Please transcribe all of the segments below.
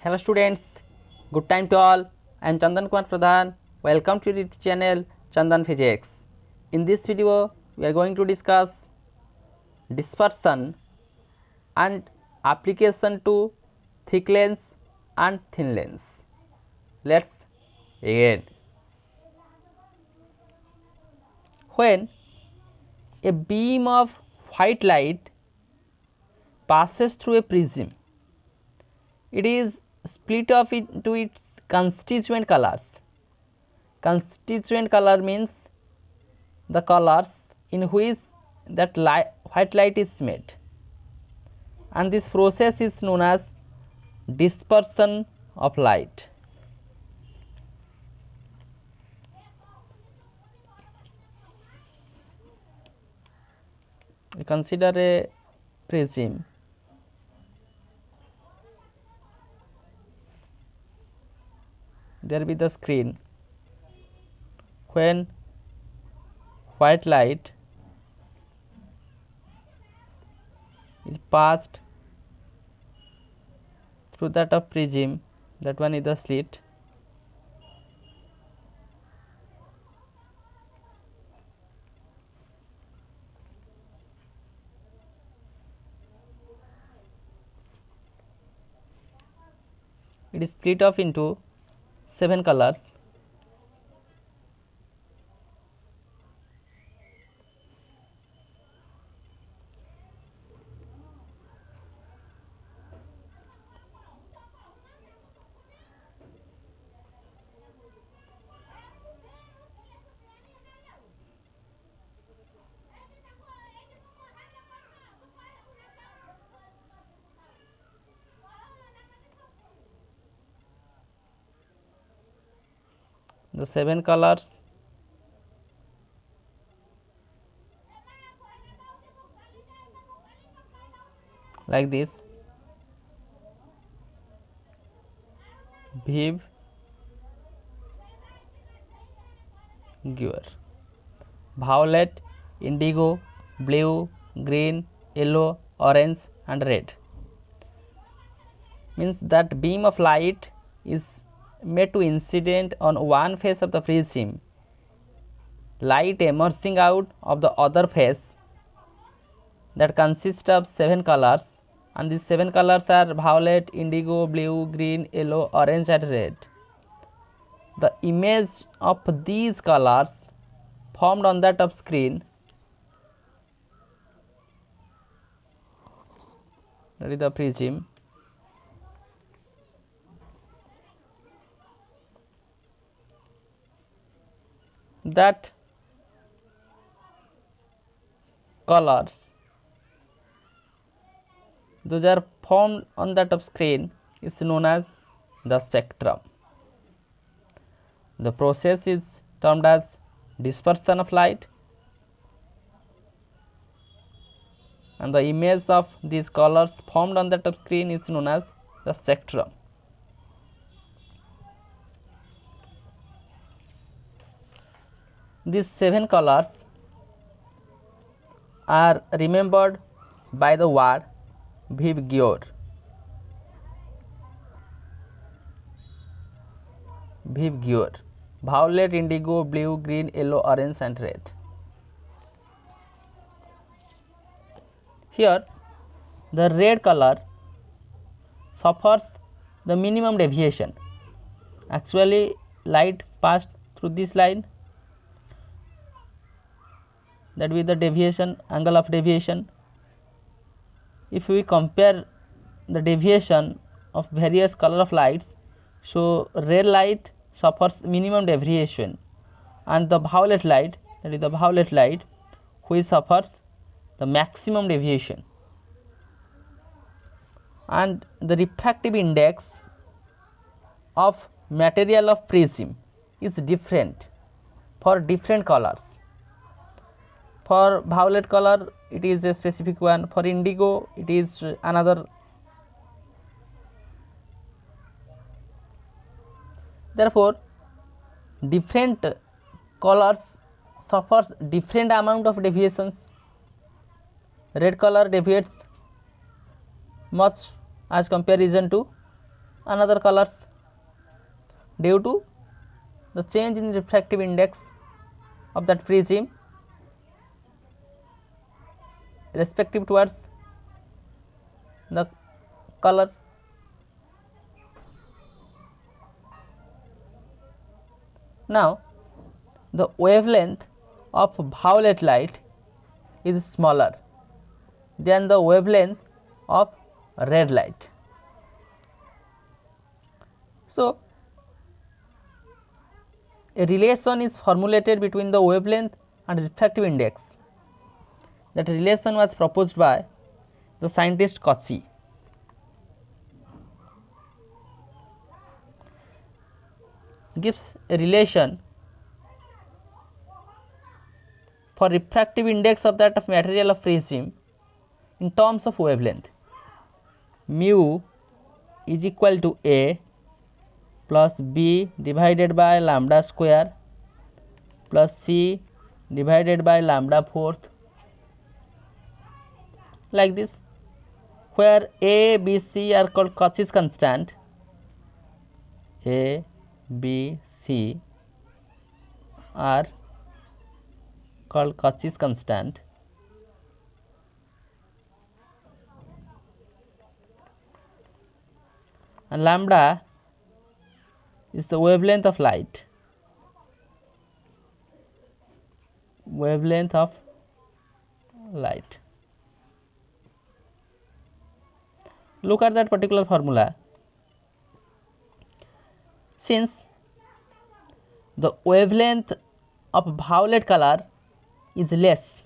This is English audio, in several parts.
Hello students, good time to all. I am Chandan Kumar Pradhan. Welcome to the YouTube channel Chandan Physics. In this video, we are going to discuss dispersion and application to thick lens and thin lens. Let's begin. When a beam of white light passes through a prism, it is split off into its constituent colors. Constituent color means the colors in which that white light is made, and this process is known as dispersion of light. We consider a prism. There be the screen. When white light is passed through that of prism, that one is the slit. It is split off into 7 colors. The 7 colors like this: viv, violet, indigo, blue, green, yellow, orange and red. Means that beam of light is made to incident on one face of the prism, light emerging out of the other face, that consists of 7 colors, and these 7 colors are violet, indigo, blue, green, yellow, orange and red. The image of these colors formed on that of screen, that is the prism, that colors, those are formed on that of screen, is known as the spectrum. The process is termed as dispersion of light, and the image of these colors formed on that of screen is known as the spectrum. These 7 colors are remembered by the word viv. Violet, indigo, blue, green, yellow, orange and red. Here the red color suffers the minimum deviation. Actually light passed through this line, that with the deviation, angle of deviation. If we compare the deviation of various color of lights, so red light suffers minimum deviation, and the violet light, that is the violet light, which suffers the maximum deviation. And the refractive index of material of prism is different for different colors. For violet color it is a specific one, for indigo it is another. Therefore different colors suffers different amount of deviations. Red color deviates much as comparison to another colors due to the change in refractive index of that prism respective towards the color. Now, the wavelength of violet light is smaller than the wavelength of red light. So, a relation is formulated between the wavelength and refractive index. That relation was proposed by the scientist Cauchy. Gives a relation for refractive index of that of material of prism in terms of wavelength. Mu is equal to A plus B divided by lambda square plus C divided by lambda fourth, like this, where A, B, C are called Cauchy's constant. A, B, C are called Cauchy's constant, and lambda is the wavelength of light, wavelength of light. Look at that particular formula. Since the wavelength of violet color is less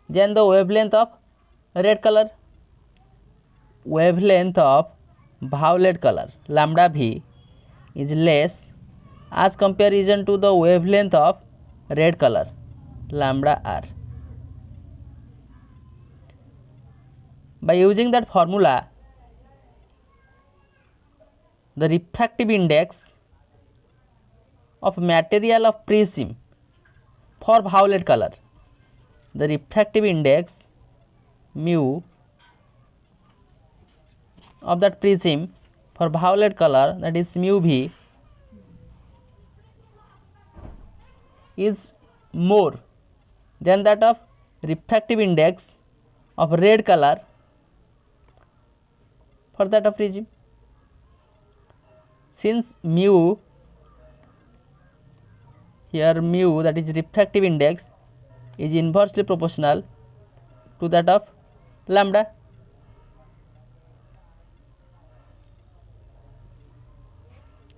than the wavelength of red color, wavelength of violet color lambda v is less as comparison to the wavelength of red color lambda r. By using that formula, the refractive index of material of prism for violet color, the refractive index mu of that prism for violet color, that is mu v, is more than that of refractive index of red color for that of prism. Since mu, here mu, that is refractive index, is inversely proportional to that of lambda.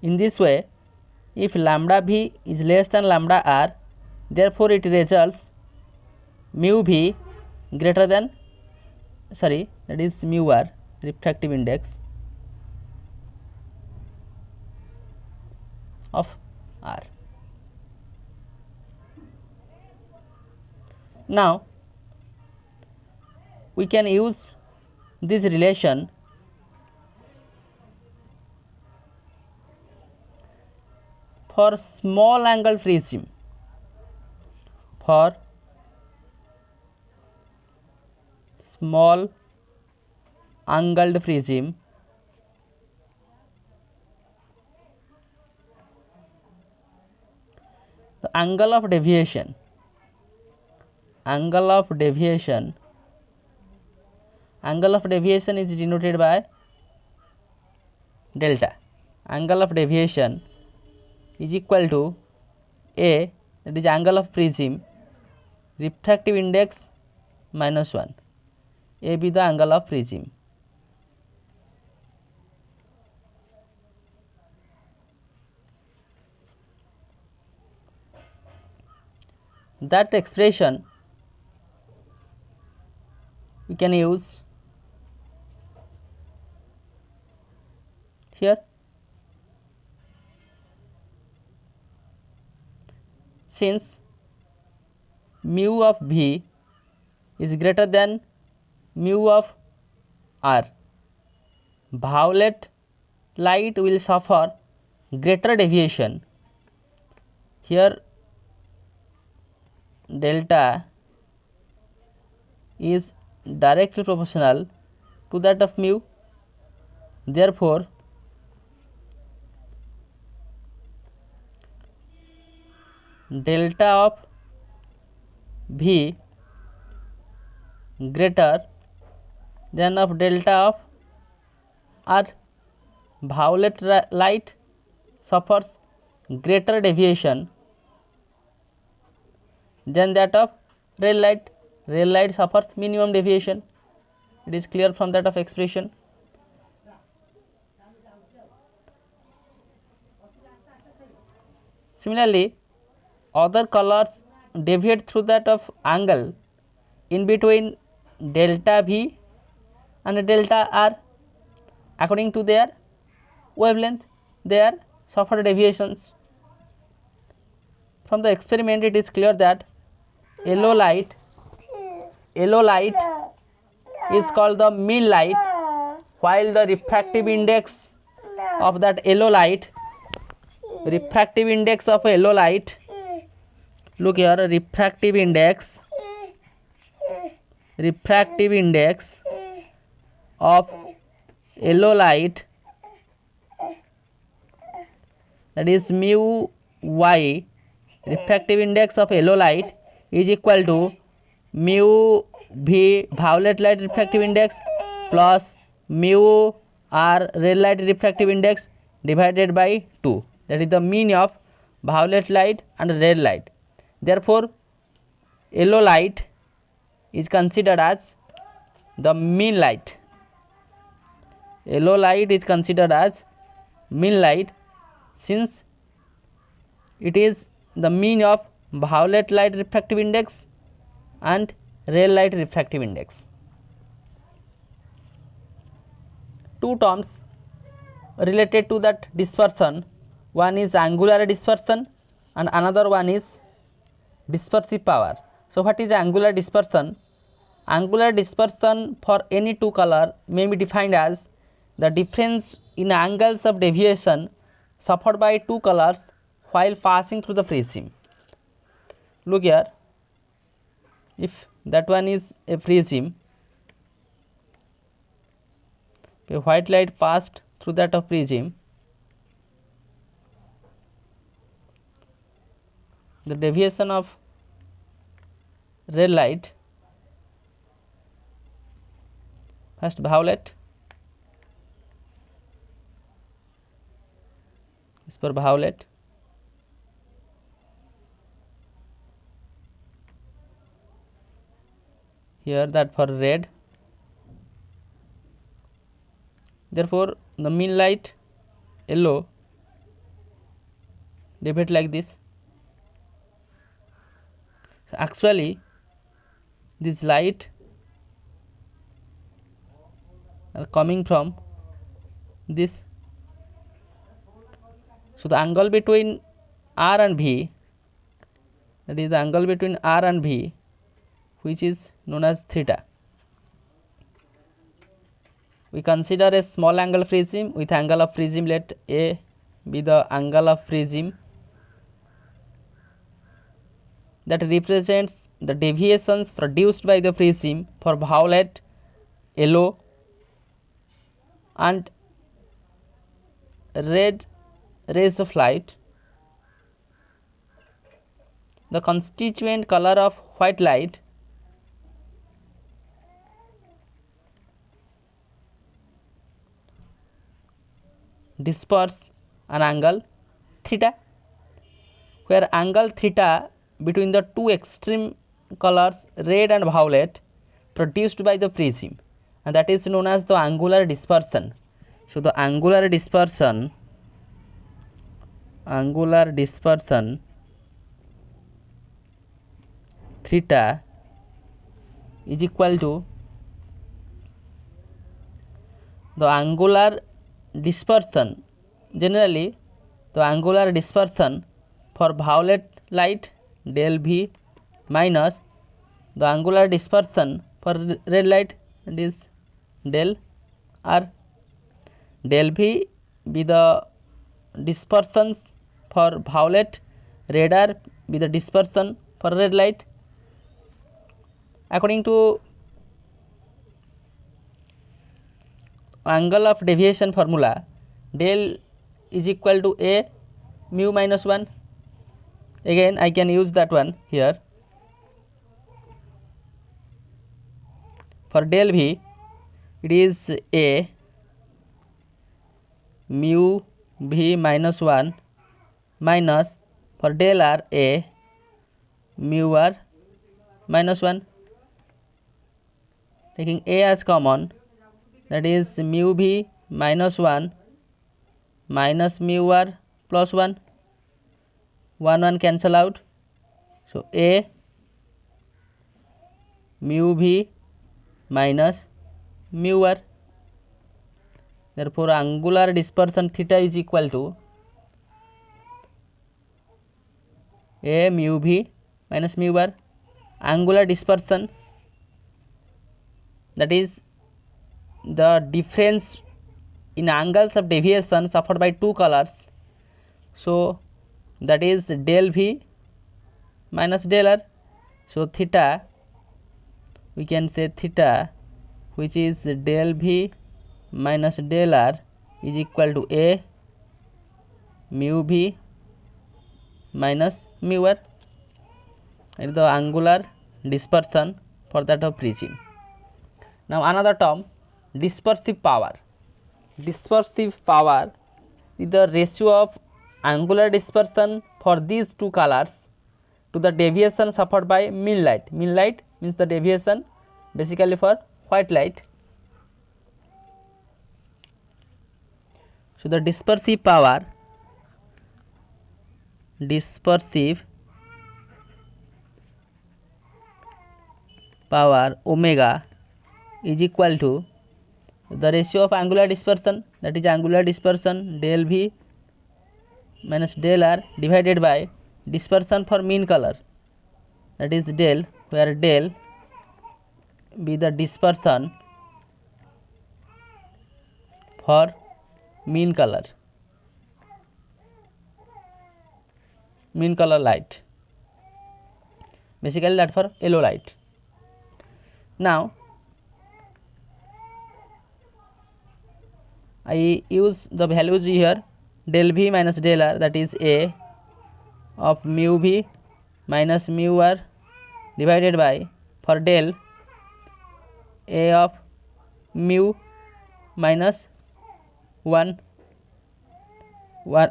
In this way, if lambda v is less than lambda r, therefore it results mu v greater than, that is mu r, refractive index of r. Now, we can use this relation for small angle prism, for small angled prism the angle of deviation is denoted by delta. Angle of deviation is equal to A, that is angle of prism, refractive index minus 1, A be the angle of prism. That expression we can use here. Since mu of v is greater than mu of r, violet light will suffer greater deviation. Here delta is directly proportional to that of mu. Therefore, delta of V greater than of delta of R. Violet light suffers greater deviation than that of red light. Red light suffers minimum deviation. It is clear from that of expression. Similarly, other colors deviate through that of angle in between delta V and delta R according to their wavelength. They are suffer deviations. From the experiment, it is clear that yellow light is called the mean light, while the refractive index of that yellow light, look here, refractive index of yellow light, that is mu y, refractive index of yellow light is equal to mu v violet light refractive index plus mu r red light refractive index divided by 2, that is the mean of violet light and red light. Therefore, yellow light is considered as the mean light. Yellow light is considered as mean light since it is the mean of violet light refractive index and red light refractive index. Two terms related to that dispersion, one is angular dispersion and another one is dispersive power. So, what is angular dispersion? Angular dispersion for any two color may be defined as the difference in angles of deviation suffered by two colors while passing through the prism. Look here, if that one is a prism, a white light passed through that of prism, the deviation of red light, first violet, is for violet, here that for red. Therefore, the mean light yellow deviate like this. So, actually this light are coming from this. So, the angle between R and V, that is the angle between R and V, which is known as theta. We consider a small angle prism with angle of prism, let A be the angle of prism that represents the deviations produced by the prism for violet, yellow and red rays of light. The constituent color of white light disperse an angle theta, where angle theta between the two extreme colors red and violet produced by the prism, and that is known as the angular dispersion. So, the angular dispersion theta is equal to the angular dispersion, generally the angular dispersion for violet light del V minus the angular dispersion for red light, it is del R. Del V be the dispersions for violet, red R be the dispersion for red light. According to angle of deviation formula, del is equal to A mu minus 1 Again I can use that one here. For del V it is A mu V minus 1 minus for del R A mu R minus 1, taking A as common, that is mu V minus 1 minus mu R plus 1, 1 cancel out. So A mu V minus mu R. Therefore angular dispersion theta is equal to A mu V minus mu R. Angular dispersion, that is the difference in angles of deviation suffered by two colors. So that is del V minus del R. So theta, we can say theta, which is del V minus del R, is equal to A mu V minus mu R. It is the angular dispersion for that of prism. Now another term, dispersive power. Dispersive power is the ratio of angular dispersion for these two colors to the deviation suffered by mean light. Mean light means the deviation basically for white light. So the dispersive power, omega is equal to the ratio of angular dispersion, that is angular dispersion del V minus del R divided by dispersion for mean color, that is del, where del be the dispersion for mean color light, basically that for yellow light. Now I use the values here, del V minus del R, that is A of mu V minus mu R divided by, for del, A of mu minus 1,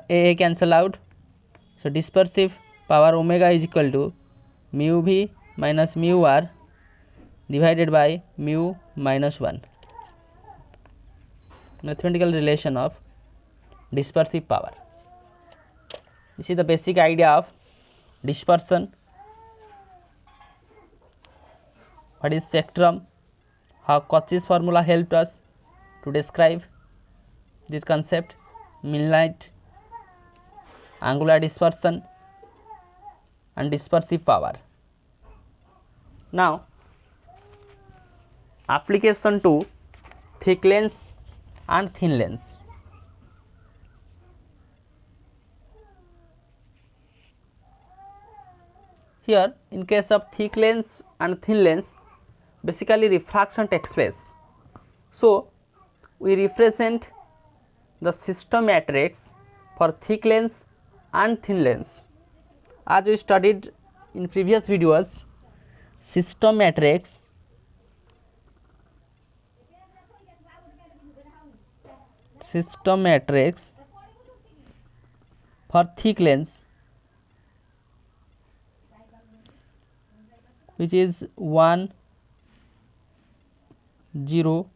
A cancel out. So dispersive power omega is equal to mu V minus mu R divided by mu minus 1. Mathematical relation of dispersive power. This is the basic idea of dispersion. What is spectrum? How Cauchy's formula helped us to describe this concept, mean light, angular dispersion and dispersive power. Now application to thick lens and thin lens. Here in case of thick lens and thin lens, basically refraction takes place. So we represent the system matrix for thick lens and thin lens. As we studied in previous videos, system matrix for thick lens, which is 1 0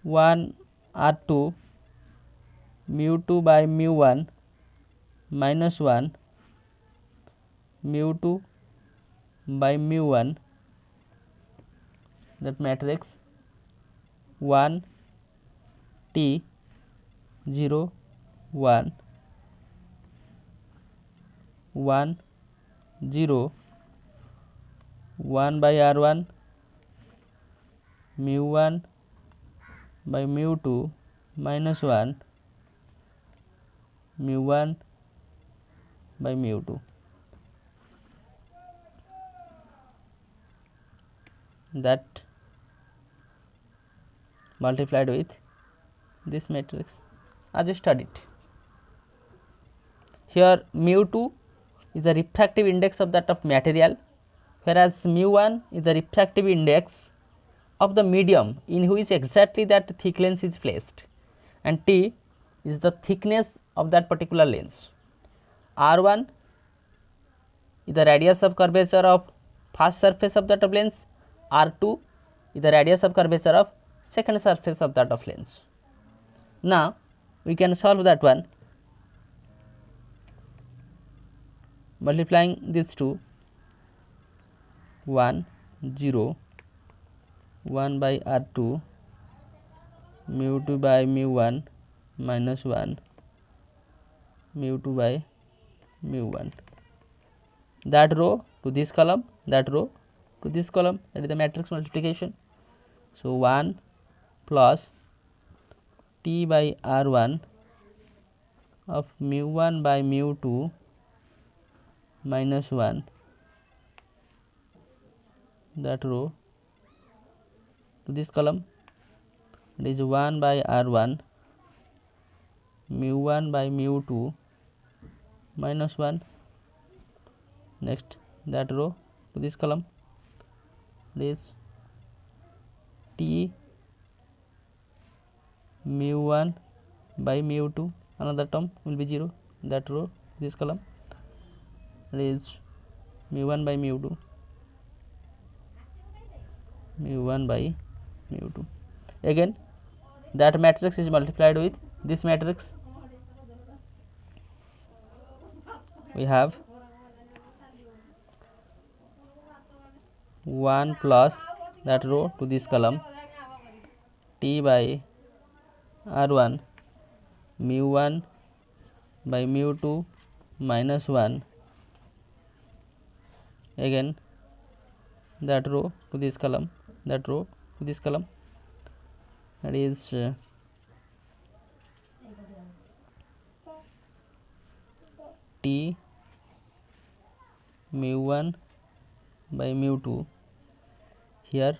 1 R2 mu 2 by mu 1 minus 1 mu 2 by mu 1, that matrix 1 T 0 1 1 0 1 by R1 mu 1 by mu 2 minus 1 mu 1 by mu 2. That multiplied with this matrix as you studied. Here mu 2 is the refractive index of that of material, whereas mu1 is the refractive index of the medium in which exactly that thick lens is placed, and T is the thickness of that particular lens. R1 is the radius of curvature of first surface of that of lens, R2 is the radius of curvature of second surface of that of lens. Now we can solve that one, multiplying these two, 1 0 1 by R2 mu 2 by mu 1 minus 1 mu 2 by mu 1, that row to this column, that row to this column, that is the matrix multiplication. So 1 plus T by R1 of mu 1 by mu 2 minus 1, that row to this column, it is 1 by R1 mu 1 by mu 2 minus 1. Next, that row to this column, it is T mu 1 by mu 2, another term will be 0, that row this column, it is mu 1 by mu 2, mu 1 by mu 2. Again that matrix is multiplied with this matrix. We have 1 plus that row to this column, T by R1 mu 1 by mu 2 minus 1, again that row to this column, that row to this column, that is T mu 1 by mu 2, here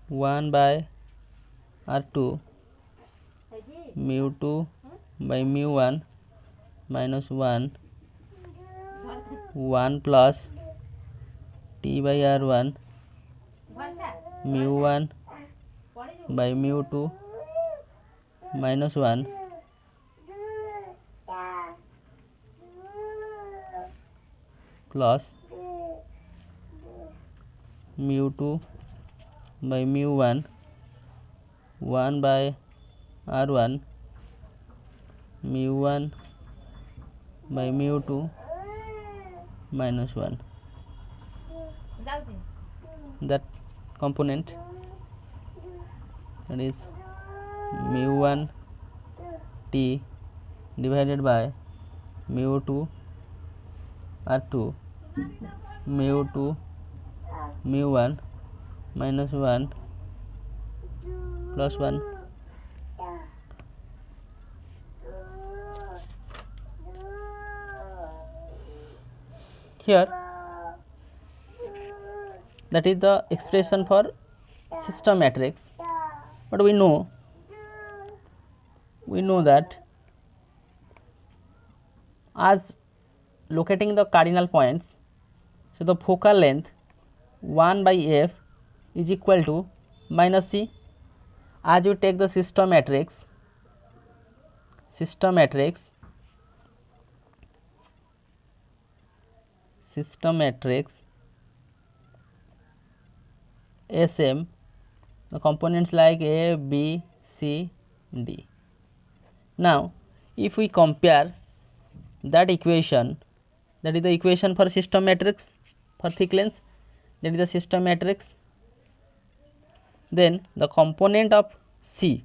1 by R2 mu 2 by mu 1 minus 1, 1 plus T by R1 mu 1 by mu 2 minus 1, plus mu 2 by mu 1, 1 by R1 mu 1 by mu 2 minus 1, that component, that is mu 1 T divided by mu 2 R2 mu 2 mu 1 minus 1 plus 1. Here that is the expression for system matrix, but we know that as locating the cardinal points, so the focal length 1 by f is equal to minus c. As you take the system matrix SM, the components like A, B, C, D. Now if we compare that equation, that is the equation for system matrix for thick lens, that is the system matrix, then the component of C,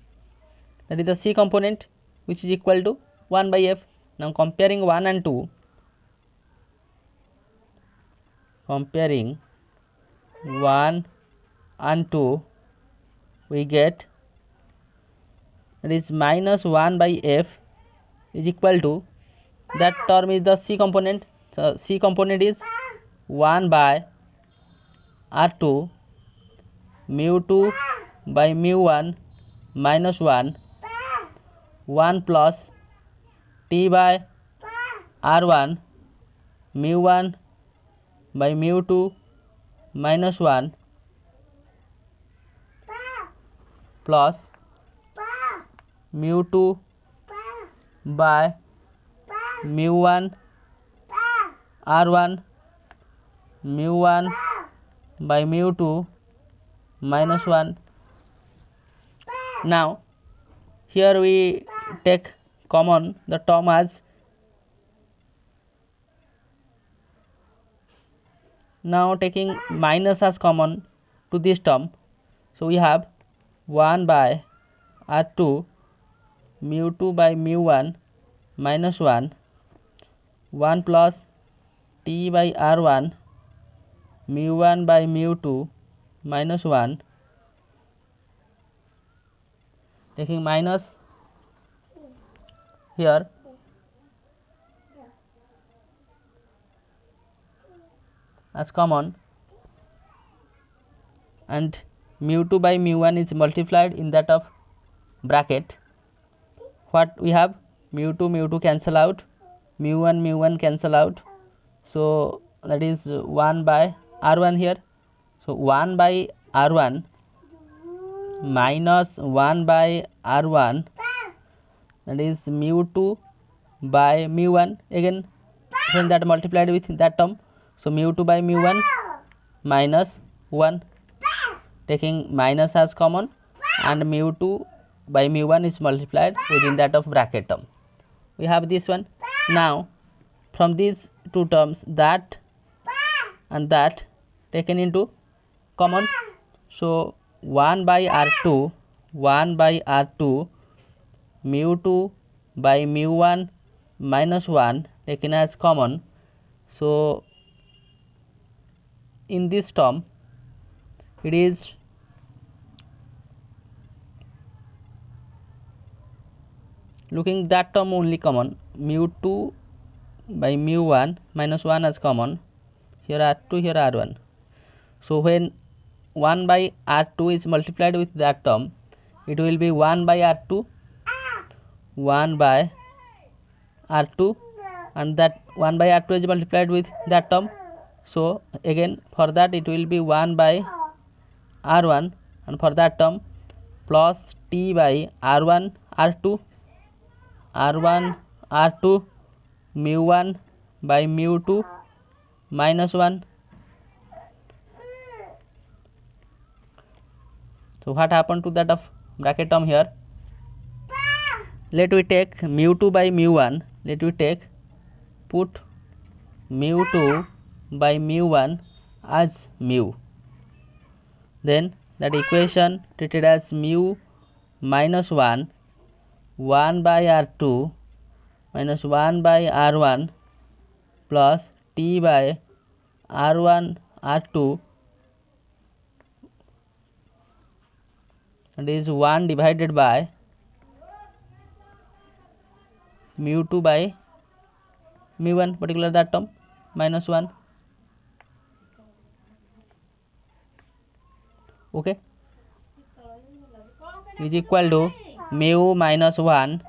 that is the C component, which is equal to 1 by f. Now comparing 1 and 2, comparing 1 and 2, we get, that is minus 1 by f is equal to, that term is the C component. So C component is 1 by R2 mu 2 by mu 1 minus 1, 1 plus T by r1 mu1 by mu2 minus 1 plus mu2 by mu1 r1 mu1 by mu2 minus 1. Now here we take common the term as now taking minus as common to this term. So we have 1 by r2 mu2 by mu1 minus 1 1 plus t by r1 mu1 by mu2 minus 1 taking minus here as common, and mu2 by mu1 is multiplied in that of bracket. What we have? mu2 cancel out, mu1 cancel out, so that is 1 by r1 here. So 1 by r1 minus 1 by r1, that is mu2 by mu1 again, when that multiplied with that term. So mu2 by mu1 minus 1 taking minus as common, and mu2 by mu1 is multiplied within that of bracket term. We have this one. Now from these two terms, that and that taken into common, so 1 by r2 mu2 by mu1 minus 1 taken as common. So in this term it is looking that term only common, mu2 by mu1 minus 1 as common, here r2, here r1. So when 1 by r2 is multiplied with that term, it will be 1 by r2, 1 by r2, and that 1 by r2 is multiplied with that term. So again for that it will be 1 by r1, and for that term plus t by r1 r2 mu1 by mu2 minus 1. So what happened to that of bracket term here? Let we take mu2 by mu1, let we take put mu2 by mu1 as mu, then that equation treated as mu minus 1 by r2 minus 1 by r1 plus t by r1 r2, and is 1 divided by mu2 by mu1, particular that term, minus 1. Okay, is equal to mu minus 1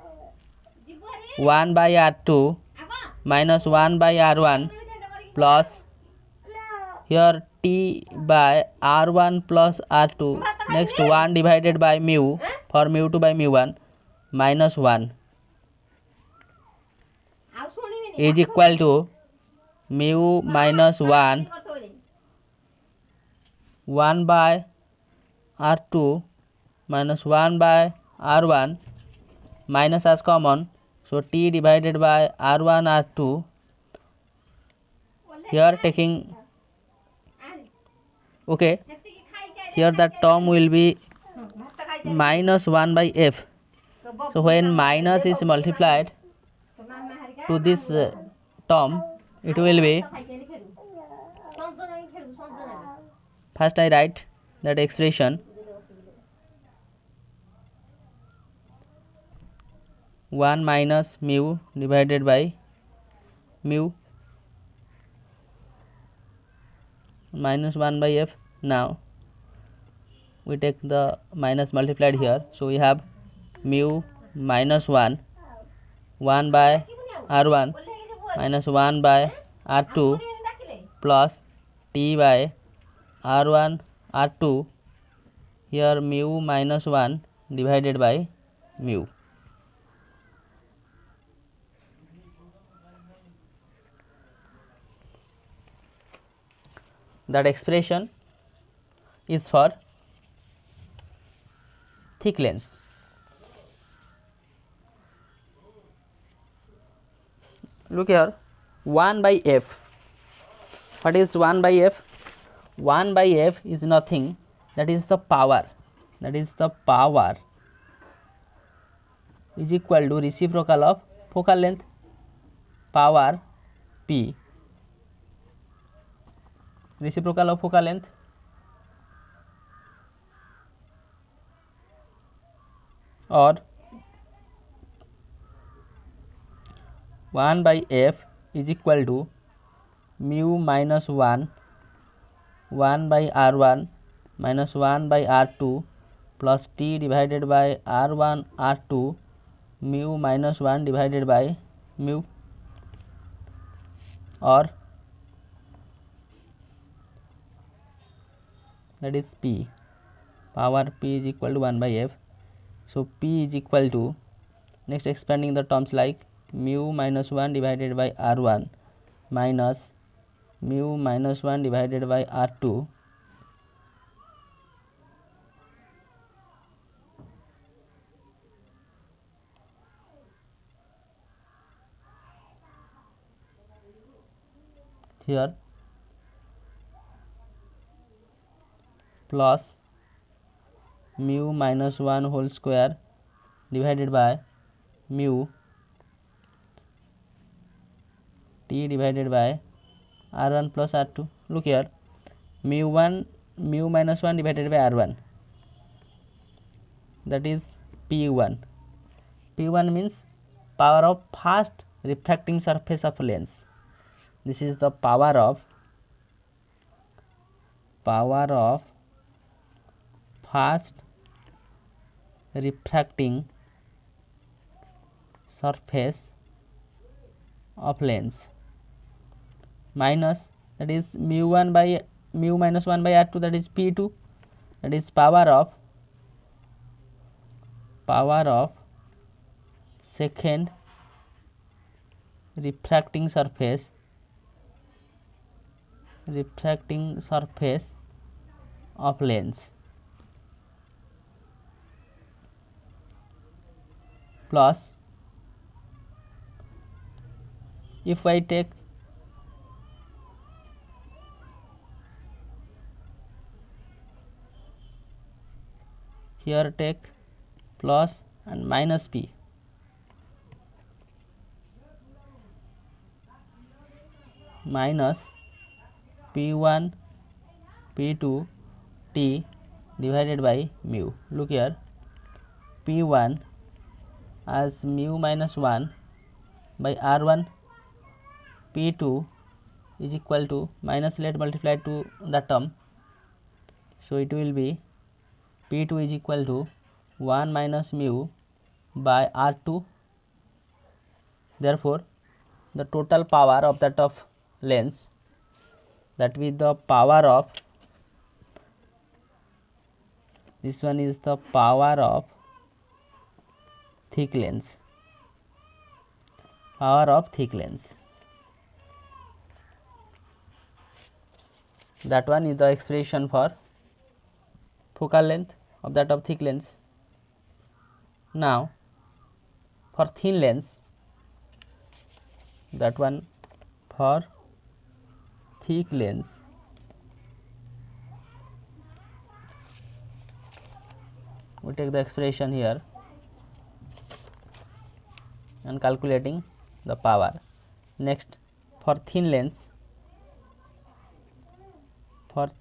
by r2 minus 1 by r1 plus here t by r1 plus r2, next 1 divided by mu for mu2 by mu1 minus 1 is equal to mu minus 1 by r2 minus 1 by r1 minus as common, so t divided by r1 r2, here taking, okay, here that term will be minus 1 by f. So when minus is multiplied to this term, it will be, first I write that expression 1 minus mu divided by mu minus 1 by f. Now we take the minus multiplied here, so we have mu minus 1 by r1 minus 1 by r2 plus t by r1 r2, here mu minus 1 divided by mu. That expression is for thick lens. Look here, 1 by f. What is 1 by f? 1 by f is nothing, that is the power, is equal to reciprocal of focal length, power p, reciprocal of focal length, or 1 by f is equal to mu minus 1 by r1 minus 1 by r2 plus t divided by r1 r2 mu minus 1 divided by mu, or that is p, power p is equal to 1 by f. So p is equal to, next expanding the terms like mu minus 1 divided by r1 minus mu minus 1 divided by r2 here plus mu minus 1 whole square divided by mu t divided by r1 plus r2. Look here, mu minus 1 divided by r1, that is p1. p1 means power of fast refracting surface of lens. This is the power of fast refracting surface of lens, minus, that is mu minus 1 by r2, that is p2, that is power of second refracting surface of lens, plus, if I take here, take plus and minus p, minus p1 p2 t divided by mu. Look here, p1 as mu minus 1 by r1, p2 is equal to minus, let multiply to the term, so it will be p2 is equal to 1 minus mu by r2. Therefore, the total power of that of lens, that with the power of, this one is the power of thick lens, that one is the expression for focal length of that of thick lens. Now for thin lens, that one for thick lens, we take the expression here and calculating the power. Next, for thin lens, what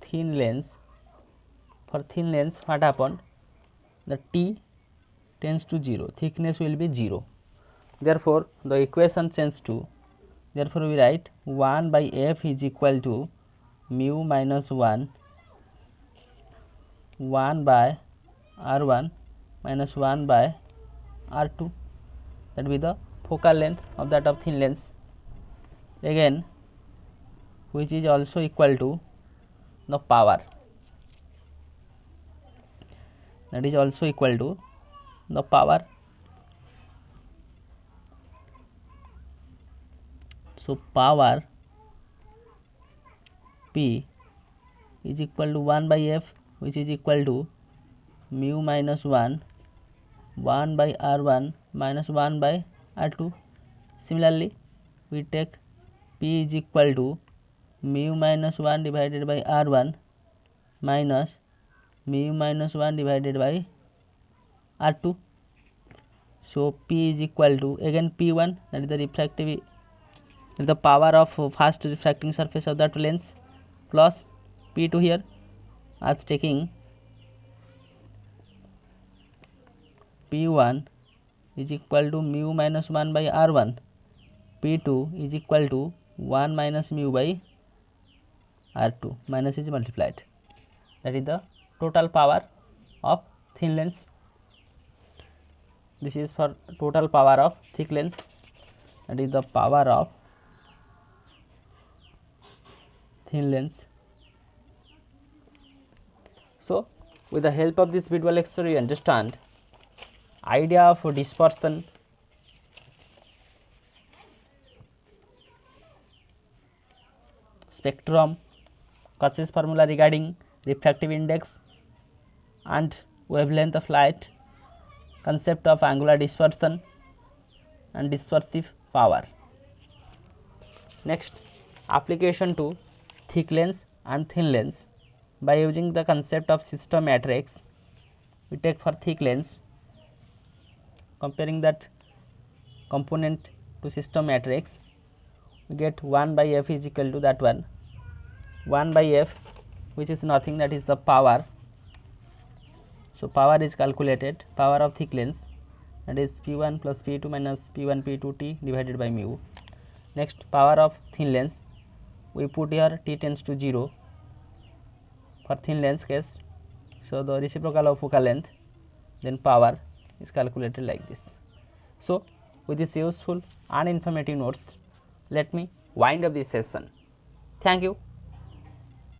happened? The t tends to 0, thickness will be 0. Therefore, the equation changes to, therefore we write 1 by f is equal to mu minus 1 by r1 minus 1 by r2, that will be the focal length of that of thin lens. again which is also equal to the power, that is also equal to the power. So, power P is equal to 1 by F, which is equal to mu minus 1 by R1 minus 1 by R2. Similarly, we take P is equal to mu minus 1 divided by R1 minus mu minus 1 divided by R2. So, P is equal to again P1, that is the refractive, the power of fast refracting surface of that lens, plus P2 here, as taking P1 is equal to mu minus 1 by R1, P2 is equal to 1 minus mu by R2, minus is multiplied, that is the total power of thin lens. This is for total power of thick lens, that is the power of thin lens. So, with the help of this visual lecture, you understand idea of dispersion, spectrum, Cauchy's formula regarding refractive index and wavelength of light, concept of angular dispersion and dispersive power. Next, application to thick lens and thin lens by using the concept of system matrix. We take for thick lens, comparing that component to system matrix, we get 1 by F is equal to that 1 by F, which is nothing, that is the power. So, power is calculated, power of thick lens, that is P1 plus P2 minus P1 P2 T divided by mu. Next, power of thin lens, we put here T tends to 0 for thin lens case. So, the reciprocal of focal length, then power is calculated like this. So, with this useful and informative notes, let me wind up this session. Thank you.